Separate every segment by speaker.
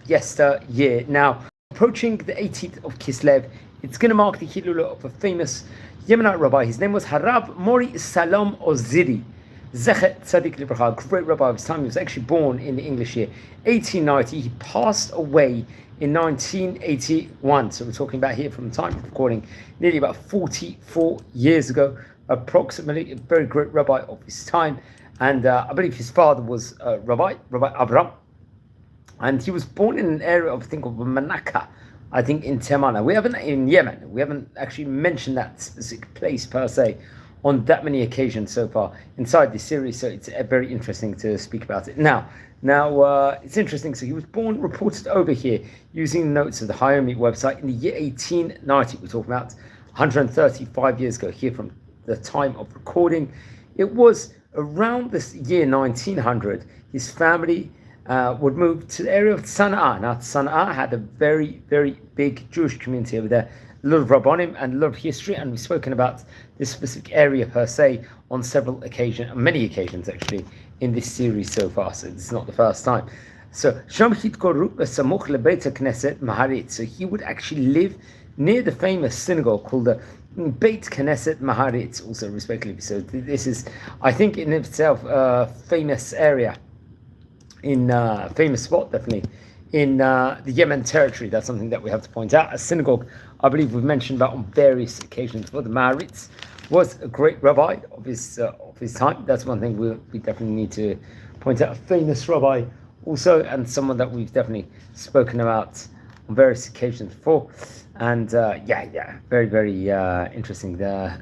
Speaker 1: yesteryear. Now, approaching the 18th of Kislev, it's going to mark the Hilula of a famous Yemenite Rabbi. His name was Rabbi Mori Salam Oziri. Zechet Tzadik Libracha, great rabbi of his time. He was actually born in the English year 1890. He passed away in 1981. So we're talking about here from the time of recording, nearly about 44 years ago, approximately. A very great rabbi of his time. And I believe his father was Rabbi Avram. And he was born in an area of, I think, of Manaka, I think in Temana. We haven't, in Yemen, we haven't actually mentioned that specific place per se on that many occasions so far inside this series, so it's very interesting to speak about it. Now, it's interesting. So he was born, reported over here using notes of the Hayomi website in the year 1890. We're talking about 135 years ago here from the time of recording. It was around this year 1900, his family would move to the area of Sana'a. Now, Sana'a had a very, very big Jewish community over there. A lot of Rabbanim and a lot of history, and we've spoken about this specific area per se on many occasions actually, in this series so far, so it's not the first time. So so he would actually live near the famous synagogue called the Beit Knesset Maharitz, also respectively. So this is, I think, in itself a famous area, famous spot definitely in the Yemen territory. That's something that we have to point out. A synagogue, I believe we've mentioned about on various occasions. But the Maharitz was a great rabbi of his time. That's one thing we definitely need to point out. A famous rabbi also, and someone that we've definitely spoken about on various occasions before. And very, very interesting there.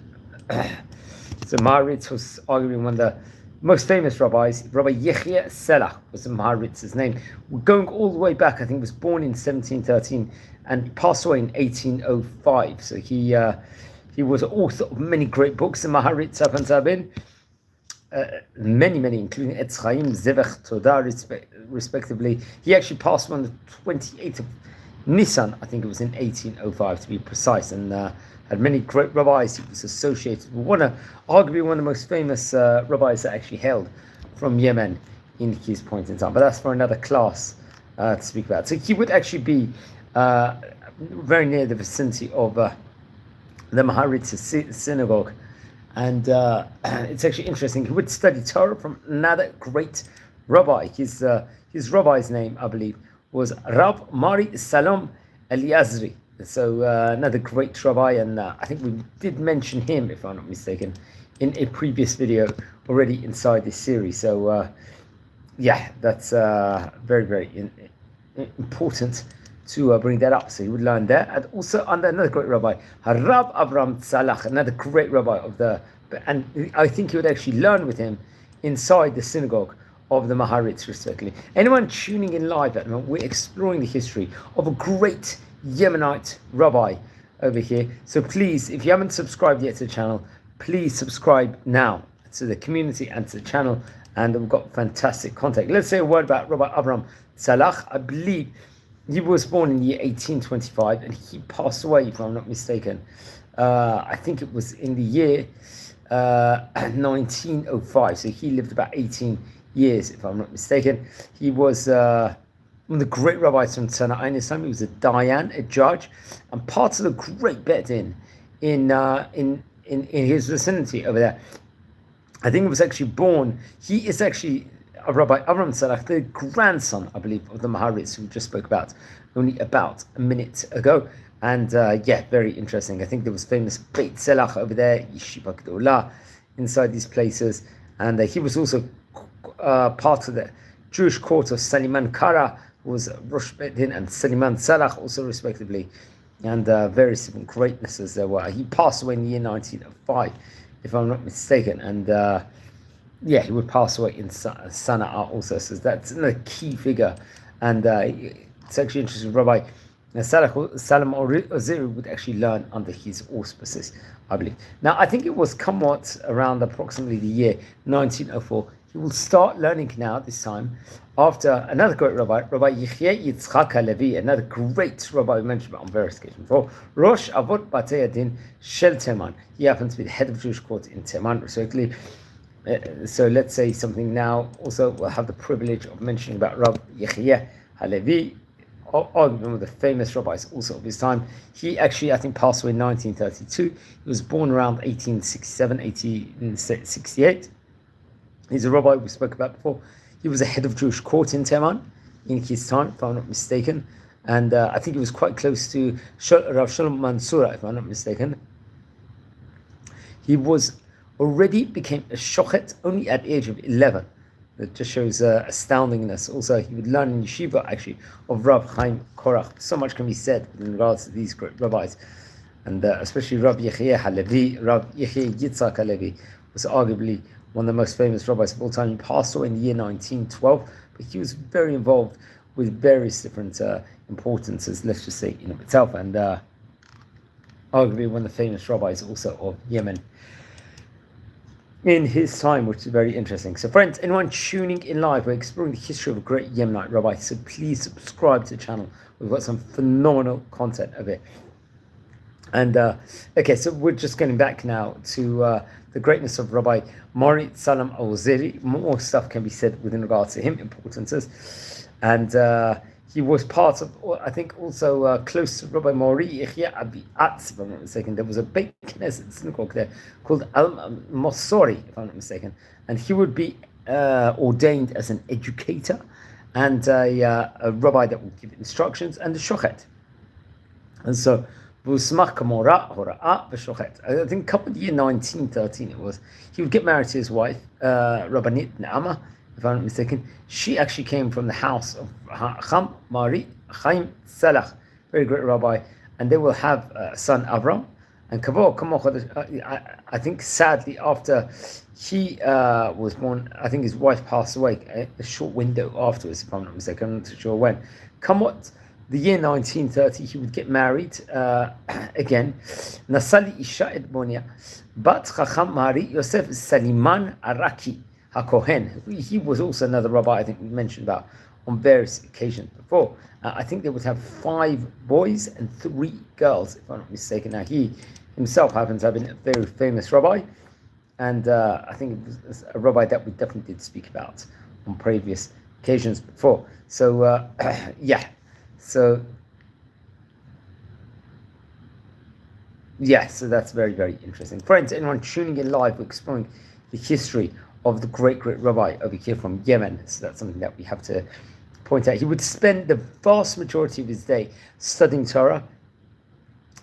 Speaker 1: So Maharitz was arguably one of the most famous rabbis. Rabbi Yechia Selach was Maharitz's name. We're going all the way back. I think he was born in 1713 and passed away in 1805. So he was author of many great books. The Maharitz Avan Zabin, many, including Etz Chaim, Zevach Todah, respectively. He actually passed on the 28th of Nisan, I think it was in 1805 to be precise, and had many great rabbis. He was associated with arguably one of the most famous rabbis that actually hailed from Yemen in his point in time. But that's for another class to speak about. So he would actually be very near the vicinity of the Maharitz synagogue. And it's actually interesting. He would study Torah from another great rabbi. His rabbi's name, I believe, was Rabbi Mori Salam Oziri. So another great rabbi, and I think we did mention him, if I'm not mistaken, in a previous video already inside this series. So that's very, very important to bring that up. So you would learn there, and also under another great rabbi, Rabbi Avram Tzalach, another great rabbi and I think you would actually learn with him inside the synagogue of the Maharitz, respectively. Anyone tuning in live at the moment, we're exploring the history of a great Yemenite rabbi over here. So please, if you haven't subscribed yet to the channel, please subscribe now to the community and to the channel, and we've got fantastic content. Let's say a word about Rabbi Avram Tzalach. I believe he was born in the year 1825, and he passed away, if I'm not mistaken, I think it was in the year 1905. So he lived about 18 years, if I'm not mistaken. He was one of the great rabbis from Sana'a in his time. He was a dayan, a judge, and part of the great bet in his vicinity over there. I think he was actually born. He is actually Rabbi Avram Tzalach, the grandson, I believe, of the Maharitz who we just spoke about only about a minute ago. And very interesting. I think there was famous Beit Selach over there, Yeshiva Gdolah, inside these places. And he was also part of the Jewish court of Saliman Kara, who was Rosh Beit Din, and Saliman Tzalach also respectively. And various different greatnesses there were. He passed away in the year 1905, if I'm not mistaken. And he would pass away in Sana'a also. So that's another key figure. And it's actually interesting. Rabbi Salam Oziri would actually learn under his auspices, I believe. Now, I think it was somewhat around approximately the year 1904. He will start learning now, this time, after another great rabbi, Rabbi Yechia Yitzchak HaLevi, another great rabbi we mentioned on various occasions before, Rosh Avot Batei Adin Shel Teman. He happens to be the head of Jewish court in Teman, respectively. So let's say something now. Also, we'll have the privilege of mentioning about Rabbi Yechia HaLevi, arguably one of the famous rabbis also of his time. He actually, I think, passed away in 1932. He was born around 1867, 1868. He's a rabbi we spoke about before. He was a head of Jewish court in Tehran in his time, if I'm not mistaken. And I think he was quite close to Rav Shalom Mansura, if I'm not mistaken. He already became a shochet only at the age of 11. That just shows astoundingness. Also, he would learn in yeshiva, actually, of Rav Chaim Korach. So much can be said in regards to these great rabbis. And especially Rav Yechiel Halevi, Rav Yechiel Yitzhak Halevi was arguably one of the most famous rabbis of all time. He passed away in the year 1912, but he was very involved with various different importances, let's just say, in of itself, and arguably one of the famous rabbis also of Yemen in his time, which is very interesting. So friends, anyone tuning in live, we're exploring the history of a great Yemenite rabbi, so please subscribe to the channel. We've got some phenomenal content of it. And okay, so we're just getting back now to the greatness of Rabbi Mori Salam Oziri. More stuff can be said within regards to him, importances. And he was part of, I think, also close to Rabbi Mori Salam Oziri, if I'm not mistaken. There was a big Knesset synagogue there called Al-Mosori, if I'm not mistaken. And he would be ordained as an educator and a rabbi that would give instructions and a shochet. And so, I think a couple of year 1913 it was, he would get married to his wife, Rabbanit Naama, if I'm not mistaken. She actually came from the house of Maari Salach, very great rabbi, and they will have a son Avram. And I think sadly after he was born, I think his wife passed away a short window afterwards, if I'm not mistaken. I'm not too sure when. The year 1930, he would get married again. Nasali Isha Edmonia, Bat Chacham Mari Yosef Saliman Araki HaKohen. He was also another rabbi I think we mentioned about on various occasions before. I think they would have 5 boys and 3 girls, if I'm not mistaken. Now, he himself happens to have been a very famous rabbi, and I think it was a rabbi that we definitely did speak about on previous occasions before. So, yeah. So that's very, very interesting. Friends, anyone tuning in live, we're exploring the history of the great rabbi over here from Yemen. So that's something that we have to point out. He would spend the vast majority of his day studying Torah,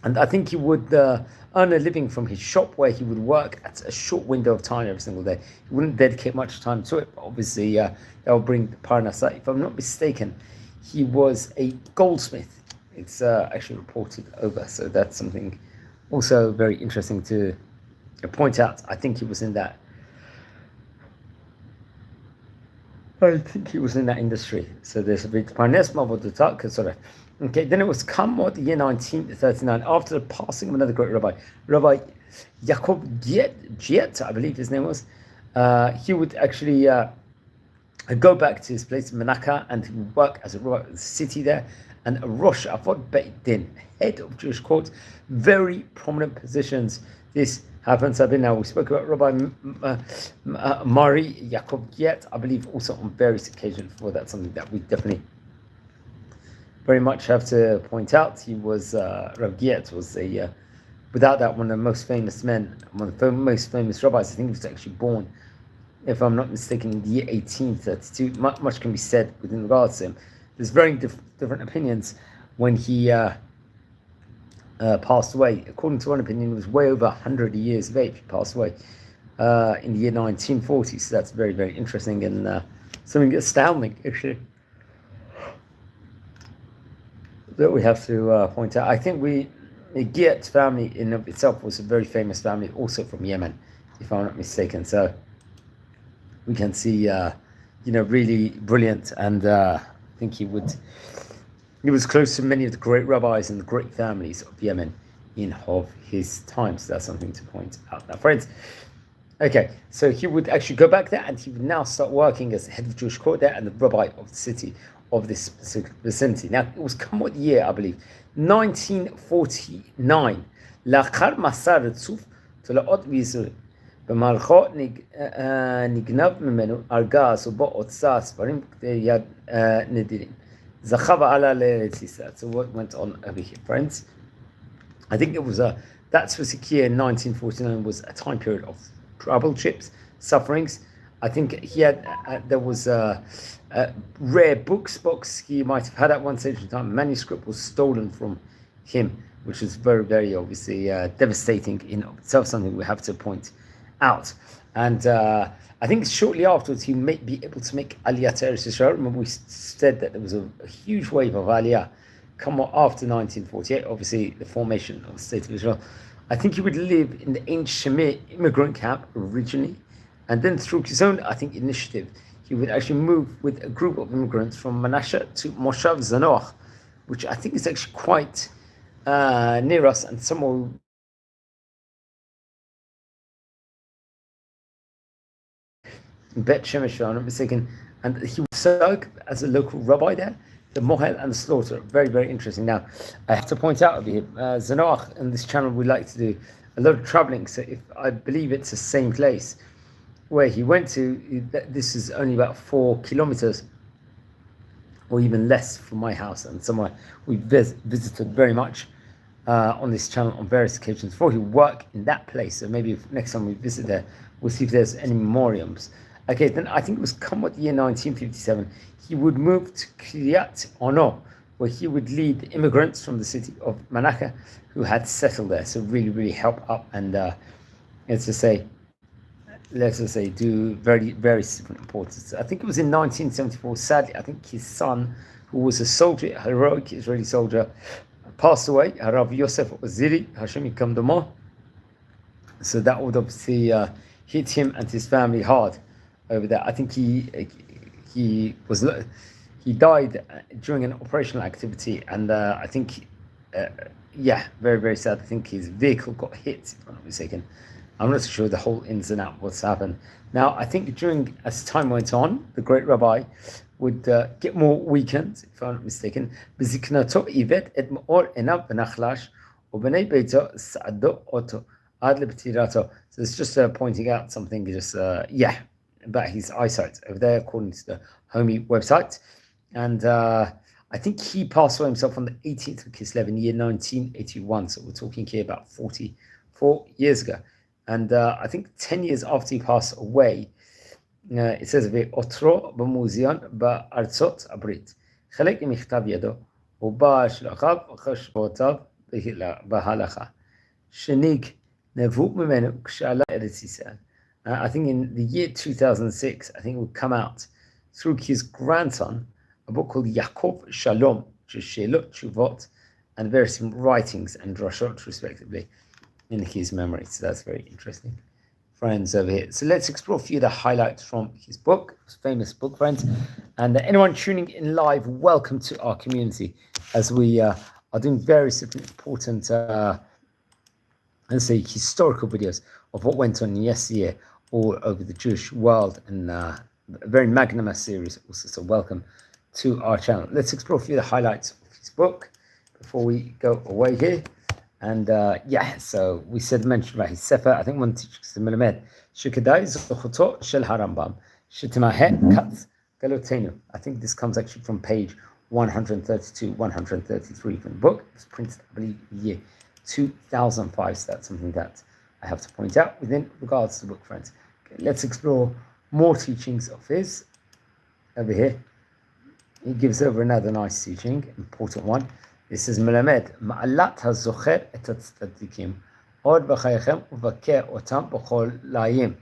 Speaker 1: and I think he would earn a living from his shop, where he would work at a short window of time every single day. He wouldn't dedicate much time to it, but obviously that will bring the parnasah. If I'm not mistaken, he was a goldsmith. It's actually reported over, so that's something also very interesting to point out. I think he was in that. I think he was in that industry. So there's a big parnes mavodutak sort of. Okay, then it was Kamot, the year 1939, after the passing of another great rabbi, Rabbi Yaakov Giet, I believe his name was. He would actually go back to his place, Menaka, and he would work as a rabbi in the city there, and a Rosh Avod Beit Din, head of Jewish court, very prominent positions. This happens. Now we spoke about Rabbi Mari Yaakov Giet, I believe, also on various occasions before. That's something that we definitely very much have to point out. He was Rabbi Giet was without that, one of the most famous men, one of the most famous rabbis. I think he was actually born, if I'm not mistaken, in the year 1832. Much can be said within regards to him. There's very different opinions when he passed away. According to one opinion, he was way over 100 years of age. He passed away in the year 1940. So that's very, very interesting and something astounding, actually, that we have to point out. I think the Giet family in of itself was a very famous family, also from Yemen, if I'm not mistaken. So we can see, really brilliant, and I think he was close to many of the great rabbis and the great families of Yemen in of his time. So that's something to point out. Now, friends, okay, so he would actually go back there, and he would now start working as the head of Jewish court there and the rabbi of the city of this vicinity. Now, it was come what year, I believe, 1949. לאחר מסע רצוף תלאות וישראל, במהלכו נגנב ממנו ארגז ובו אוצר ספרים כתבי יד נדירים. Zachava ala le'eretz Yisrael. So what went on over here, friends? I think it was that specific year, 1949, was a time period of troubleships, sufferings. I think he had there was rare books he might have had at one stage in time. A manuscript was stolen from him, which was very, very obviously devastating in itself, something we have to point out. And I think shortly afterwards he may be able to make Aliyah to Eretz Yisrael. Remember we said that there was a huge wave of Aliyah come after 1948, obviously the formation of the State of Israel. I think he would live in the Ein Shemir immigrant camp originally, and then through his own, I think, initiative, he would actually move with a group of immigrants from Menashe to Moshav Zanoach, which I think is actually quite near us and somewhere in Bet Shemesh, if I'm not mistaken, and he would serve as a local rabbi there. The Mohel and the Slaughter, very, very interesting. Now, I have to point out over here, Zanoach, in this channel, we like to do a lot of traveling. So if I believe it's the same place where he went to, this is only about 4 kilometers or even less from my house, and somewhere we visited very much on this channel on various occasions before. He worked in that place. So maybe if next time we visit there, we'll see if there's any memoriams. Okay, then I think it was come what year 1957, he would move to Kiryat Ono, where he would lead the immigrants from the city of Menashe who had settled there. So really, really help up and let's just say, do very, very significant importance. I think it was in 1974, sadly, I think his son, who was a soldier, a heroic Israeli soldier, passed away, Rabbi Yosef Oziri, Hashem Yikam Damo. So that would obviously hit him and his family hard over there. I think he died during an operational activity, and I think very, very sad. I think his vehicle got hit, if I'm not mistaken. I'm not sure the whole ins and outs what's happened. Now I think as time went on, the great rabbi would get more weakened, if I'm not mistaken. B'ziknato ivet et me'or enav v'nachlash u'bnei beito sa'ado oto ad leb'tirato. So it's just pointing out something just about his eyesight over there, according to the Homey website. And I think he passed away himself on the 18th of Kislev in the year 1981. So we're talking here about 44 years ago. And I think 10 years after he passed away, it says otro b'muzion ba'artzot abrit chelek michtav yado uba shlachav chashvotav b'halacha shenig nevu mimenu kshala eretz Yisrael. I think in the year 2006, I think it would come out through his grandson, a book called Yaakov Shalom, which is Shelot, Shuvot, and various writings and drashot, respectively, in his memory. So that's very interesting, friends, over here. So let's explore a few of the highlights from his book, his famous book, friends. And anyone tuning in live, welcome to our community as we are doing various different important, let's say, historical videos of what went on yesteryear all over the Jewish world, and a very magnanimous series also. So welcome to our channel. Let's explore a few of the highlights of his book before we go away here. And so we mentioned about his sefer. I think one teaches the Melamed Shekadai Zochoto Shel Harambam Shetimahe Katz Galotenu. I think this comes actually from page 132, 133 from the book. It was printed, I believe, in the year 2005. So that's something that I have to point out within regards to the book, friends. Okay, let's explore more teachings of his over here. He gives over another nice teaching, important one. This is Melamed Ma'alat HaZocher et HaTzadikim Od B'chayechem Uvaker Otam B'chol Layim.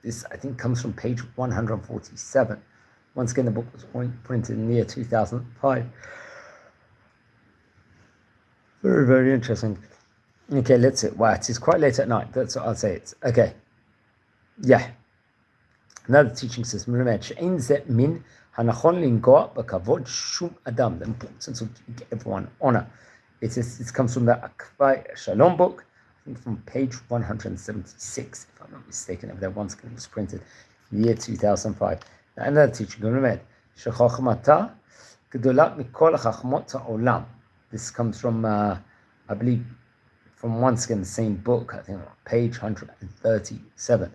Speaker 1: This, I think, comes from page 147. Once again, the book was printed in the year 2005. Very, very interesting. Okay, let's see. Wow, it is quite late at night. That's what I'll say. It's okay. Yeah. Another teaching says, Melamed She'ein Zeh Min Hanachon Lingoa B'Kavod Shum Adam. The importance of giving everyone honor. It comes from the Akvai Shalom book, I think from page 176, if I'm not mistaken. Over there, once again, it was printed in the year 2005. Another teaching, Melamed Shechochmata Gedola Mikol Chachmot Ha'olam. This comes from, I believe, from once again the same book, I think page 137.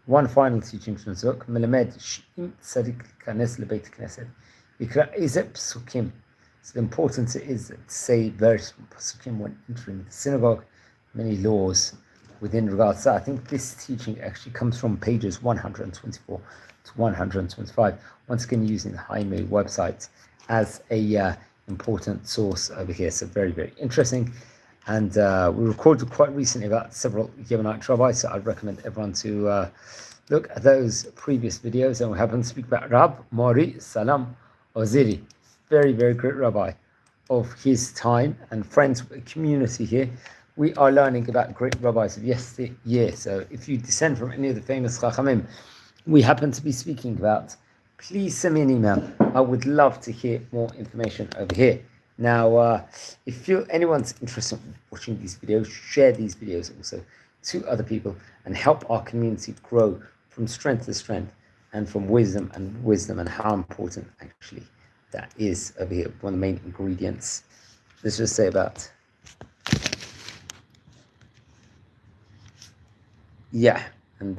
Speaker 1: One final teaching from the book, Melamed She'im Tzadik Kanes Lebeit Knesset is it psukim? So the importance is to say various psukim when entering the synagogue, many laws within regards to that. I think this teaching actually comes from pages 124 to 125. Once again, using the Haimei website as a important source over here. So very, very interesting. And we recorded quite recently about several Yemenite rabbis, so I'd recommend everyone to look at those previous videos. And we happen to speak about Rabbi Mori Salam Oziri, very, very great rabbi of his time and friends with the community here. We are learning about great rabbis of yesteryear. So if you descend from any of the famous Chachamim we happen to be speaking about, please send me an email. I would love to hear more information over here. Now, if anyone's interested in watching these videos, share these videos also to other people and help our community grow from strength to strength and from wisdom and how important actually that is over here. One of the main ingredients. Let's just say about, and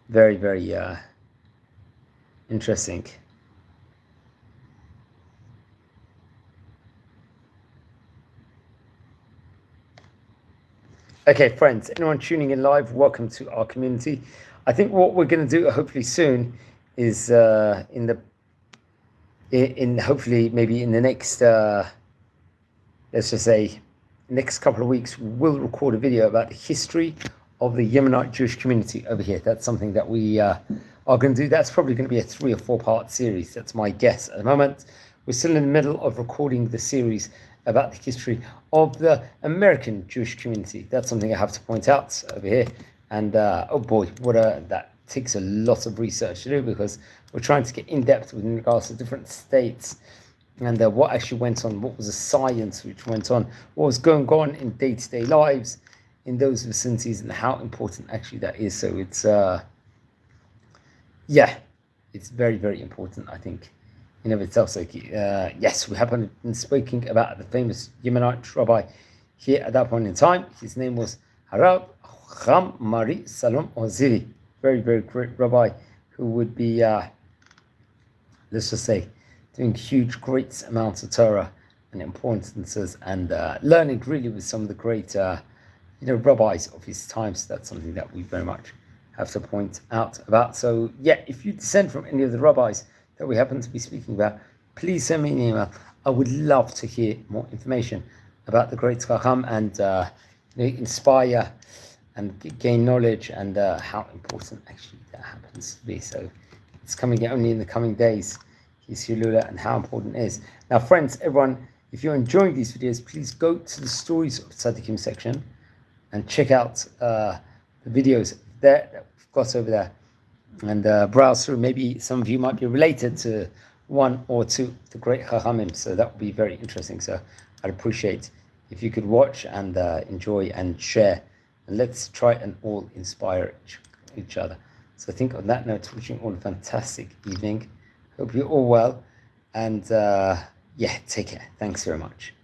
Speaker 1: very, very interesting. Okay, friends, anyone tuning in live, welcome to our community. I think what we're going to do hopefully soon is hopefully maybe in the next let's just say next couple of weeks, we'll record a video about the history of the Yemenite Jewish community over here. That's something that we are going to do. That's probably going to be a 3 or 4 part series. That's my guess at the moment. We're still in the middle of recording the series about the history of the American Jewish community. That's something I have to point out over here. And oh boy, that takes a lot of research to do, because we're trying to get in depth with regards to different states and what actually went on, what was the science which went on, what was going on in day-to-day lives in those vicinities, and how important actually that is. So it's it's very, very important, I think, in of itself. So yes, we have been speaking about the famous Yemenite Rabbi here at that point in time. His name was Rabbi Mori Salam Oziri, very, very great rabbi who would be let's just say doing huge, great amounts of Torah and importances and learning really with some of the great rabbis of his time. So that's something that we very much have to point out about. So yeah, if you descend from any of the rabbis that we happen to be speaking about, please send me an email. I would love to hear more information about the great Chacham and inspire and gain knowledge and how important actually that happens to be. So it's coming only in the coming days, his Hilula, and how important it is. Now, friends, everyone, if you're enjoying these videos, please go to the Stories of Tzaddikim section and check out the videos there that we've got over there, and browse through. Maybe some of you might be related to one or two the great Chachamim, so that would be very interesting. So I'd appreciate if you could watch and enjoy and share, and let's try and all inspire each other. So I think on that note, wishing you all a fantastic evening. Hope you're all well, and take care. Thanks very much.